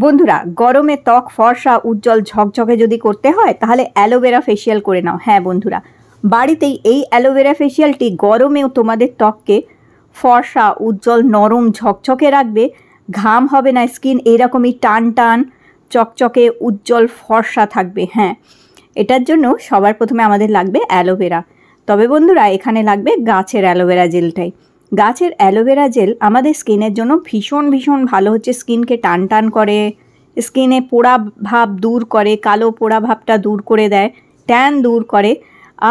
বন্ধুরা, গরমে ত্বক ফর্সা উজ্জ্বল ঝকঝকে যদি করতে হয় তাহলে অ্যালোভেরা ফেসিয়াল করে নাও। হ্যাঁ বন্ধুরা, বাড়িতেই এই অ্যালোভেরা ফেসিয়ালটি গরমেও তোমাদের ত্বককে ফর্সা উজ্জ্বল নরম ঝকঝকে রাখবে। ঘাম হবে না, স্কিন এইরকমই টান টান চকচকে উজ্জ্বল ফর্সা থাকবে। হ্যাঁ, এটার জন্য সবার প্রথমে আমাদের লাগবে অ্যালোভেরা। তবে বন্ধুরা, এখানে লাগবে গাছের অ্যালোভেরা জেলটাই। গাছের অ্যালোভেরা জেল আমাদের স্কিনের জন্য ভীষণ ভীষণ ভালো হচ্ছে। স্কিনকে টান টান করে, স্কিনে পোড়া ভাব দূর করে, কালো পোড়া ভাবটা দূর করে দেয়, ট্যান দূর করে,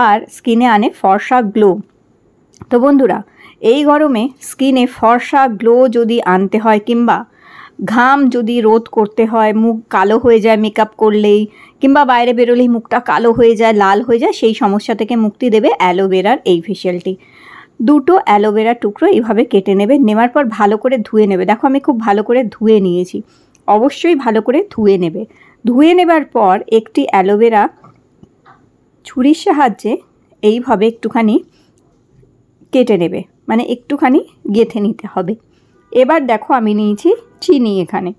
আর স্কিনে আনে ফর্সা গ্লো। তো বন্ধুরা, এই গরমে স্কিনে ফর্সা গ্লো যদি আনতে হয় কিংবা ঘাম যদি রোধ করতে হয়, মুখ কালো হয়ে যায় মেকআপ করলেই কিংবা বাইরে বেরোলেই মুখটা কালো হয়ে যায়, লাল হয়ে যায়, সেই সমস্যা থেকে মুক্তি দেবে অ্যালোভেরার এই ফেসিয়ালটি। দুটো অ্যালোভেরা টুকরো এইভাবে কেটে নেবে, নেওয়ার পর ভালো করে ধুয়ে নেবে। দেখো আমি খুব ভালো করে ধুয়ে নিয়েছি, অবশ্যই ভালো করে ধুয়ে নেবে। ধুয়ে নেবার পর একটি অ্যালোভেরা ছুরির সাহায্যে এইভাবে একটুখানি কেটে নেবে, মানে একটুখানি গেঁথে নিতে হবে। এবার দেখো আমি নিয়েছি চিনি এখানে।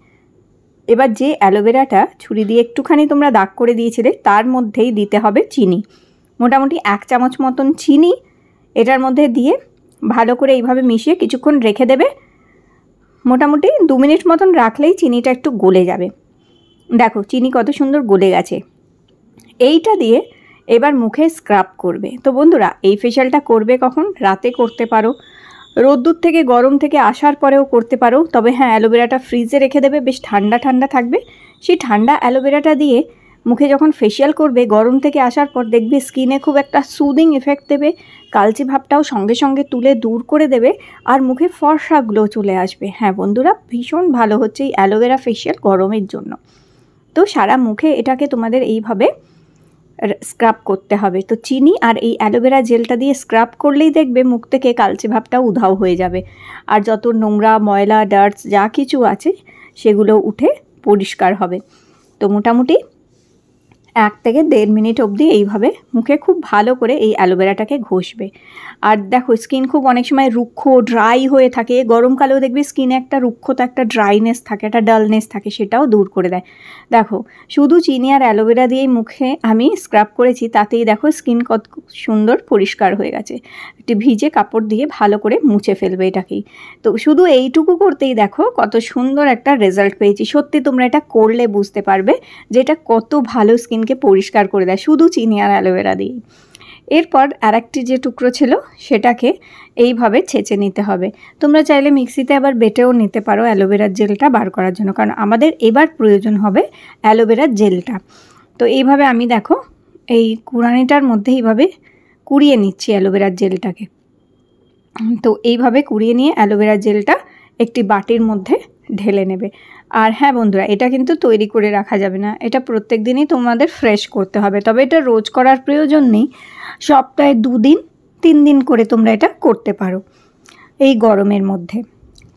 এবার যে অ্যালোভেরাটা ছুরি দিয়ে একটুখানি তোমরা দাগ করে দিয়েছিলে তার মধ্যেই দিতে হবে চিনি, মোটামুটি 1 চামচ মতন চিনি এটার মধ্যে দিয়ে ভালো করে এইভাবে মিশিয়ে কিছুক্ষণ রেখে দেবে। মোটামুটি 2 মিনিট মতন রাখলেই চিনিটা একটু গলে যাবে। দেখো চিনি কত সুন্দর গলে গেছে। এইটা দিয়ে এবার মুখে স্ক্রাব করবে। তো বন্ধুরা, এই ফেশিয়ালটা করবে কখন? রাতে করতে পারো, রোদ্দুর থেকে গরম থেকে আসার পরেও করতে পারো। তবে হ্যাঁ, অ্যালোভেরাটা ফ্রিজে রেখে দেবে, বেশ ঠান্ডা ঠান্ডা থাকবে। সেই ঠান্ডা অ্যালোভেরাটা দিয়ে মুখে যখন ফেশিয়াল করবে গরম থেকে আসার পর, দেখবে স্কিনে খুব একটা সুদিং এফেক্ট দেবে, কালচে ভাবটাও সঙ্গে সঙ্গে তুলে দূর করে দেবে, আর মুখে ফর্সা গ্লো চলে আসবে। হ্যাঁ বন্ধুরা, ভীষণ ভালো হচ্ছে এই অ্যালোভেরা ফেশিয়াল গরমের জন্য। তো সারা মুখে এটাকে তোমাদের এইভাবে স্ক্রাব করতে হবে। তো চিনি আর এই অ্যালোভেরা জেলটা দিয়ে স্ক্রাব করলেই দেখবে মুখ থেকে কালচে ভাবটা উধাও হয়ে যাবে, আর যত নোংরা ময়লা ডার্টস যা কিছু আছে সেগুলো উঠে পরিষ্কার হবে। তো মোটামুটি 1 থেকে 1.5 মিনিট অবধি এইভাবে মুখে খুব ভালো করে এই অ্যালোভেরাটাকে ঘষবে। আর দেখো স্কিন খুব অনেক সময় রুক্ষ ড্রাই হয়ে থাকে, গরমকালেও দেখবে স্কিনে একটা রুক্ষতা, একটা ড্রাইনেস থাকে, একটা ডালনেস থাকে, সেটাও দূর করে দেয়। দেখো শুধু চিনি আর অ্যালোভেরা দিয়েই মুখে আমি স্ক্রাব করেছি, তাতেই দেখো স্কিন কত সুন্দর পরিষ্কার হয়ে গেছে। একটি ভিজে কাপড় দিয়ে ভালো করে মুছে ফেলবে এটাকেই। তো শুধু এইটুকু করতেই দেখো কত সুন্দর একটা রেজাল্ট পেয়েছি। সত্যি তোমরা এটা করলে বুঝতে পারবে যে এটা কত ভালো স্কিনকে পরিষ্কার করে দেয় শুধু চিনি আর অ্যালোভেরা দিয়েই। এরপর আরেকটি যে টুকরো ছিল সেটাকে এইভাবে ছেঁচে নিতে হবে। তোমরা চাইলে মিক্সিতে আবার বেটেও নিতে পারো অ্যালোভেরার জেলটা বার করার জন্য, কারণ আমাদের এবার প্রয়োজন হবে অ্যালোভেরার জেলটা। তো এইভাবে আমি দেখো এই কুড়ানিটার মধ্যে এইভাবে কুড়িয়ে নিচ্ছি অ্যালোভেরার জেলটাকে। তো এইভাবে কুড়িয়ে নিয়ে অ্যালোভেরার জেলটা একটি বাটির মধ্যে ঢেলে নেবে। আর হ্যাঁ বন্ধুরা, এটা কিন্তু তৈরি করে রাখা যাবে না, এটা প্রত্যেক দিনই তোমাদের ফ্রেশ করতে হবে। তবে এটা রোজ করার প্রয়োজন নেই, সপ্তাহে 2 দিন 3 দিন করে তোমরা এটা করতে পারো এই গরমের মধ্যে।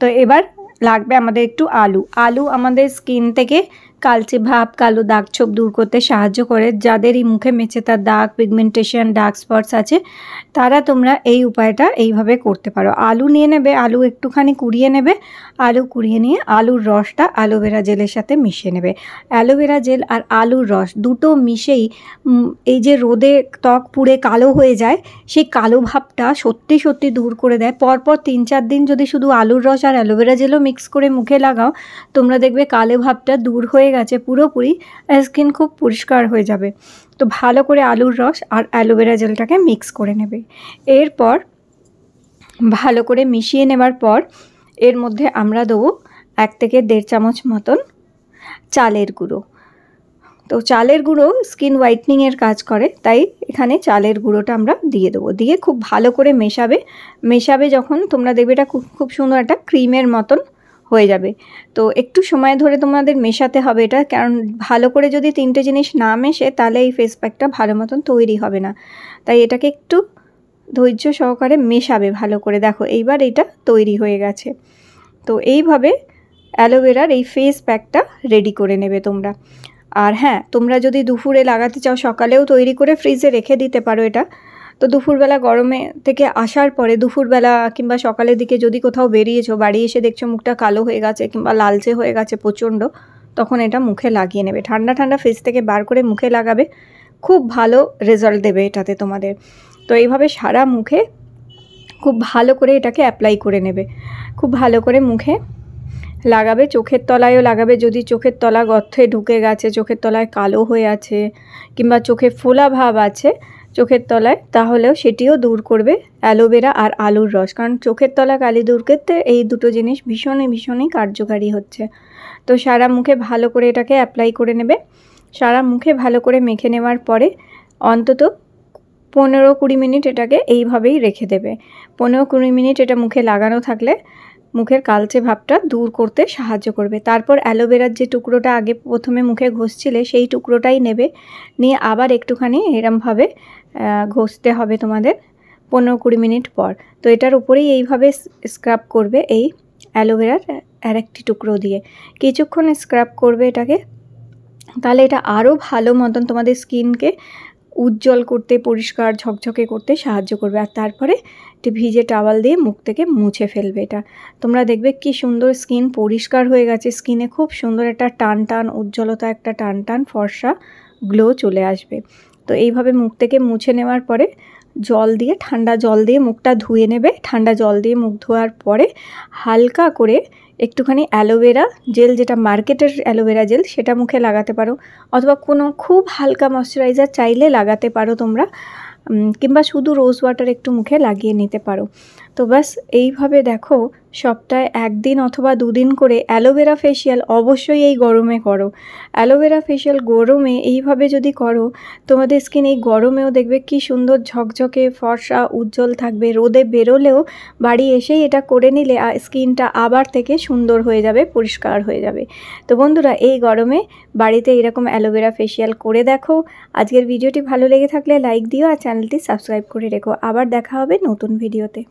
তো এবার লাগবে আমাদের একটু আলু। আলু আমাদের স্কিন থেকে কালচে ভাব, কালো দাগ ছোপ দূর করতে সাহায্য করে। যাদেরই মুখে মেচেতার দাগ, পিগমেন্টেশন, ডার্ক স্পটস আছে, তারা তোমরা এই উপায়টা এইভাবে করতে পারো। আলু নিয়ে নেবে, আলু একটুখানি কুড়িয়ে নেবে, আলু কুড়িয়ে নিয়ে আলুর রসটা অ্যালোভেরা জেলের সাথে মিশিয়ে নেবে। অ্যালোভেরা জেল আর আলুর রস দুটো মিশেই এই যে রোদে ত্বক পুড়ে কালো হয়ে যায়, সেই কালো ভাবটা সত্যি সত্যি দূর করে দেয়। পরপর 3-4 দিন যদি শুধু আলুর রস আর অ্যালোভেরা জেলও মিক্স করে মুখে লাগাও, তোমরা দেখবে কালো ভাবটা দূর হয়ে গেছে পুরোপুরি, স্কিন খুব পরিষ্কার হয়ে যাবে। তো ভালো করে আলুর রস আর অ্যালোভেরা জেলটাকে মিক্স করে নেবে। এরপর ভালো করে মিশিয়ে নেবার পর এর মধ্যে আমরা দেবো 1 থেকে 1.5 চামচ মতন চালের গুঁড়ো। তো চালের গুঁড়ো স্কিন হোয়াইটনিংয়ের কাজ করে, তাই এখানে চালের গুঁড়োটা আমরা দিয়ে দেবো। দিয়ে খুব ভালো করে মেশাবে যখন তোমরা দেখবে এটা খুব সুন্দর একটা ক্রিমের মতন হয়ে যাবে। তো একটু সময় ধরে তোমাদের মেশাতে হবে এটা, কারণ ভালো করে যদি 3টে জিনিস না মেশে তাহলে এই ফেস প্যাকটা ভালো মতন তৈরি হবে না। তাই এটাকে একটু ধৈর্য সহকারে মেশাবে ভালো করে। দেখো এইবার এটা তৈরি হয়ে গেছে। তো এইভাবে অ্যালোভেরার এই ফেস প্যাকটা রেডি করে নেবে তোমরা। আর হ্যাঁ, তোমরা যদি দুপুরে লাগাতে চাও সকালেও তৈরি করে ফ্রিজে রেখে দিতে পারো এটা। তো দুপুরবেলা গরমে থেকে আসার পরে দুপুরবেলা কিংবা সকালের দিকে যদি কোথাও বেরিয়েছো, বাড়ি এসে দেখছো মুখটা কালো হয়ে গেছে কিংবা লালচে হয়ে গেছে প্রচণ্ড, তখন এটা মুখে লাগিয়ে নেবে। ঠান্ডা ঠান্ডা ফ্রিজ থেকে বার করে মুখে লাগাবে, খুব ভালো রেজাল্ট দেবে এটাতে তোমাদের। তো এইভাবে সারা মুখে খুব ভালো করে এটাকে অ্যাপ্লাই করে নেবে, খুব ভালো করে মুখে লাগাবে। চোখের তলায়ও লাগাবে, যদি চোখের তলা গর্তে ঢুকে গেছে, চোখের তলায় কালো হয়ে আছে কিংবা চোখে ফোলা ভাব আছে চোখের তলায়, তাহলেও সেটিও দূর করবে অ্যালোভেরা আর আলুর রস। কারণ চোখের তলা কালি দূর করতে এই দুটো জিনিস ভীষণই কার্যকারী হচ্ছে। তো সারা মুখে ভালো করে এটাকে অ্যাপ্লাই করে নেবে। সারা মুখে ভালো করে মেখে নেওয়ার পরে অন্তত 15-20 মিনিট এটাকে এইভাবেই রেখে দেবে। 15-20 মিনিট এটা মুখে লাগানো থাকলে মুখের কালচে ভাবটা দূর করতে সাহায্য করবে। তারপর অ্যালোভেরার যে টুকরোটা আগে প্রথমে মুখে ঘষছিলে সেই টুকরোটাই নেবে, নিয়ে আবার একটুখানি এরমভাবে ঘষতে হবে তোমাদের 15-20 মিনিট পর। তো এটার উপরেই এইভাবে স্ক্রাব করবে এই অ্যালোভেরার আর একটি টুকরো দিয়ে কিছুক্ষণ স্ক্রাব করবে এটাকে। তাহলে এটা আরও ভালো মতন তোমাদের স্কিনকে উজ্জ্বল করতে, পরিষ্কার ঝকঝকে করতে সাহায্য করবে। আর তারপরে একটি ভিজে টাওয়াল দিয়ে মুখ থেকে মুছে ফেলবে। এটা তোমরা দেখবে কি সুন্দর স্কিন পরিষ্কার হয়ে গেছে, স্কিনে খুব সুন্দর একটা টান উজ্জ্বলতা, একটা টান ফর্সা গ্লো চলে আসবে। তো এইভাবে মুখ থেকে মুছে নেওয়ার পরে জল দিয়ে, ঠান্ডা জল দিয়ে মুখটা ধুয়ে নেবে। ঠান্ডা জল দিয়ে মুখ ধোয়ার পরে হালকা করে একটুখানি অ্যালোভেরা জেল, যেটা মার্কেটের অ্যালোভেরা জেল, সেটা মুখে লাগাতে পারো, অথবা কোনো খুব হালকা ময়শ্চারাইজার চাইলে লাগাতে পারো তোমরা, কিংবা শুধু রোজ ওয়াটার একটু মুখে লাগিয়ে নিতে পারো। তো বাস এইভাবে দেখো সপ্তাহে 1 দিন অথবা 2 দিন করে অ্যালোভেরা ফেশিয়াল অবশ্যই এই গরমে করো। অ্যালোভেরা ফেশিয়াল গরমে এইভাবে যদি করো, তোমাদের স্কিন এই গরমেও দেখবে কি সুন্দর ঝকঝকে ফর্সা উজ্জ্বল থাকবে। রোদে বেরোলেও বাড়ি এসেই এটা করে নিলে স্কিনটা আবার থেকে সুন্দর হয়ে যাবে, পরিষ্কার হয়ে যাবে। তো বন্ধুরা, এই গরমে বাড়িতে এরকম অ্যালোভেরা ফেশিয়াল করে দেখো। আজকের ভিডিওটি ভালো লেগে থাকলে লাইক দিও আর চ্যানেলটি সাবস্ক্রাইব করে রেখো। আবার দেখা হবে নতুন ভিডিওতে।